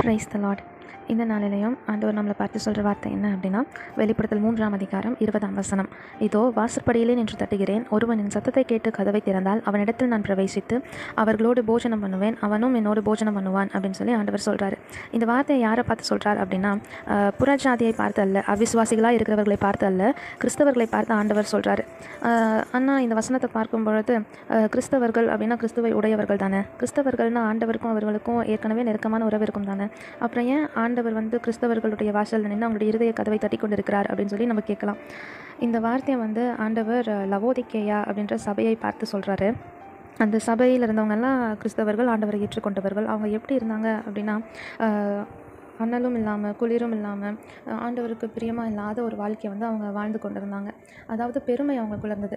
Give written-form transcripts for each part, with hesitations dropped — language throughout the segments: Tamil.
Praise the Lord. இந்த நாளிலையும் ஆண்டவர் நம்மளை பார்த்து சொல்கிற வார்த்தை என்ன அப்படின்னா, வெளிப்படுத்தல் 3ஆம் அதிகாரம் 20ஆம் வசனம். இதோ வாசற்படியிலே நின்று தட்டுகிறேன், ஒருவன் என் சத்தத்தை கேட்டு கதவை திறந்தால் அவனிடத்தில் நான் பிரவேசித்து அவர்களோடு போஜனம் பண்ணுவேன், அவனும் என்னோடு போஜனம் பண்ணுவான் அப்படின்னு சொல்லி ஆண்டவர் சொல்கிறாரு. இந்த வார்த்தையை யாரை பார்த்து சொல்கிறார் அப்படின்னா, புறஜாதியை பார்த்து அல்ல, அவிசுவாசிகளாக இருக்கிறவர்களை பார்த்து அல்ல, கிறிஸ்தவர்களை பார்த்து ஆண்டவர் சொல்கிறாரு. ஆனால் இந்த வசனத்தை பார்க்கும் பொழுது கிறிஸ்தவர்கள் அப்படின்னா கிறிஸ்துவை உடையவர்கள் தானே, கிறிஸ்தவர்கள்னா ஆண்டவருக்கும் அவர்களுக்கும் ஏற்கனவே நெருக்கமான உறவு இருக்கும் தானே, அப்புறம் ஏன் ஆண்டவர் கிறிஸ்தவர்களுடைய வாசலில் நின்று அவங்களுடைய இருதய கதவை தட்டி கொண்டு இருக்கிறார் அப்படின்னு சொல்லி நம்ம கேட்கலாம். இந்த வார்த்தையை ஆண்டவர் லவோதிக்கேயா அப்படின்ற சபையை பார்த்து சொல்கிறாரு. அந்த சபையில் இருந்தவங்கெல்லாம் கிறிஸ்தவர்கள், ஆண்டவரை ஏற்றுக்கொண்டவர்கள். அவங்க எப்படி இருந்தாங்க அப்படின்னா, அனலும் இல்லாமல் குளிரும் இல்லாமல் ஆண்டவருக்கு பிரியமாக இல்லாத ஒரு வாழ்க்கையை அவங்க வாழ்ந்து கொண்டு இருந்தாங்க. அதாவது பெருமை அவங்களுக்குள்ள இருந்தது.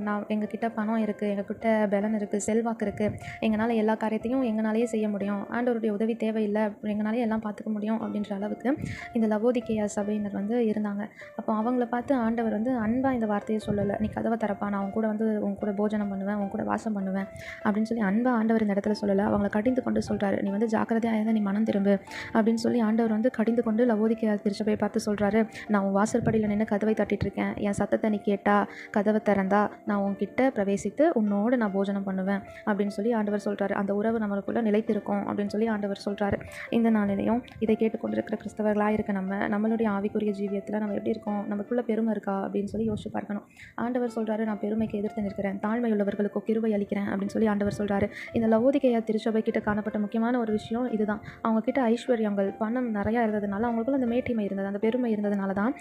நான் எங்ககிட்ட பணம் இருக்குது, எங்ககிட்ட பலன் இருக்குது, செல்வாக்கு இருக்குது, எங்களால் எல்லா காரியத்தையும் எங்களாலேயே செய்ய முடியும், ஆண்டவருடைய உதவி தேவையில்லை, எங்களாலே எல்லாம் பார்த்துக்க முடியும் அப்படின்ற அளவுக்கு இந்த லவோதிக்கேயா சபையினர் இருந்தாங்க. அப்போ அவங்கள பார்த்து ஆண்டவர் அன்பாக இந்த வார்த்தையை சொல்லலை, நீ கதவை திறப்பா, நான் உன் கூட போஜனம் பண்ணுவேன், உன் கூட வாசம் பண்ணுவேன் அப்படின்னு சொல்லி அன்பாக ஆண்டவர் இந்த இடத்துல சொல்லலை. அவங்கள கடிந்து கொண்டு சொல்கிறாரு, நீ ஜாக்கிரதையாக இருந்தால் நீ மனம் திரும்பு அப்படின்னு சொல்லி ஆண்டவர் கடிந்து கொண்டு லவோதிக்கேயா திருச்சபையை பார்த்து சொல்கிறாரு. நான் உன் வாசற்படியில் நின்று கதவை தட்டிட்டு இருக்கேன், என் சத்தத்தை நீ கேட்டா, கதவை திறந்தா நான் உன்கிட்ட பிரவேசித்து உன்னோடு நான் போஜனம் பண்ணுவேன் அப்படின்னு சொல்லி ஆண்டவர் சொல்கிறாரு. அந்த உறவு நம்மளுக்குள்ளே நிலைத்திருக்கும் அப்படின்னு சொல்லி ஆண்டவர் சொல்கிறாரு. இந்த நாளிலையும் இதை கேட்டுக்கொண்டிருக்கிற கிறிஸ்தவர்களாக இருக்க நம்மளுடைய ஆவிக்குரிய ஜீவியத்தில் நம்ம எப்படி இருக்கோம், நமக்குள்ள பெருமை இருக்கா அப்படின்னு சொல்லி யோசிச்சு பார்க்கணும். ஆண்டவர் சொல்கிறாரு, நான் பெருமைக்கு எதிர்த்து நிற்கிறேன், தாழ்மை உள்ளவர்களுக்கு கிருபை அளிக்கிறேன் அப்படின்னு சொல்லி ஆண்டவர் சொல்கிறாரு. இந்த லவோதிக்கேயா திருச்சபை கிட்ட காணப்பட்ட முக்கியமான ஒரு விஷயம் இதுதான். அவங்க கிட்ட ஐஸ்வர்யங்கள், பணம் நிறையா இருந்ததுனால, அவங்களுக்குள்ள அந்த மேட்டிமை இருந்தது, அந்த பெருமை இருந்ததுனால தான்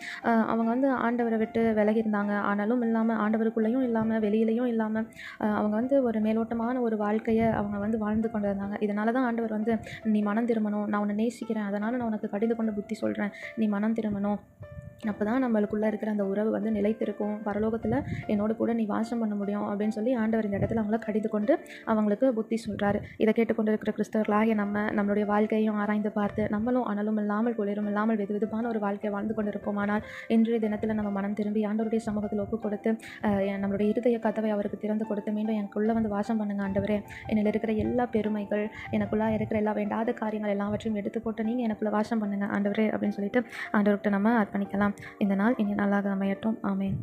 அவங்க ஆண்டவரை விட்டு விலகி இருந்தாங்க. ஆனாலும் இல்லாமல், ஆண்டவருக்குள்ளேயும் இல்லாமல், வெளியிலையும் இல்லாமல் அவங்க ஒரு மேலோட்டமான ஒரு வாழ்க்கையை அவங்க வாழ்ந்து கொண்டு இருந்தாங்க. இதனால தான் ஆண்டவர் நீ மனம் திரும்பணும், நான் உன்னை நேசிக்கிறேன், அதனால் நான் உனக்கு கடிந்து கொண்டு புத்தி சொல்கிறேன், நீ மனம் திரும்பணும், அப்போ தான் நம்மளுக்குள்ளே இருக்கிற அந்த உறவு நிலைத்திருக்கும், பரலோகத்தில் என்னோட கூட நீ வாசம் பண்ண முடியும் அப்படின்னு சொல்லி ஆண்டவர் இந்த இடத்துல அவங்கள கடிந்து கொண்டு அவங்களுக்கு புத்தி சொல்கிறாரு. இதை கேட்டுக்கொண்டு இருக்கிற கிறிஸ்தவர்களாகிய நம்மளுடைய வாழ்க்கையும் ஆராய்ந்து பார்த்து நம்மளும் அனலும் இல்லாமல் குளிரும் இல்லாமல் வெதுவெதுப்பான ஒரு வாழ்க்கையை வாழ்ந்து கொண்டு இருப்போமானால், இன்றைய தினத்தில் நம்ம மனம் திரும்பி ஆண்டவருடைய சமூகத்தில் ஒப்பு கொடுத்து நம்மளுடைய இருதய கதவை அவருக்கு திறந்து கொடுத்து, மீண்டும் எனக்குள்ளே வாசம் பண்ணுங்க ஆண்டவரே, என்னில் இருக்கிற எல்லா பெருமைகள், எனக்குள்ளே இருக்கிற எல்லா வேண்டாத காரியங்கள் எல்லாவற்றையும் எடுத்து போட்டு நீங்கள் எனக்குள்ளே வாசம் பண்ணுங்க ஆண்டவரே அப்படின்னு சொல்லிட்டு ஆண்டவர்கிட்ட நம்ம அர்ப்பணிக்கலாம். இந்த நாள் இனி நாளாக அமையட்டும். ஆமென்.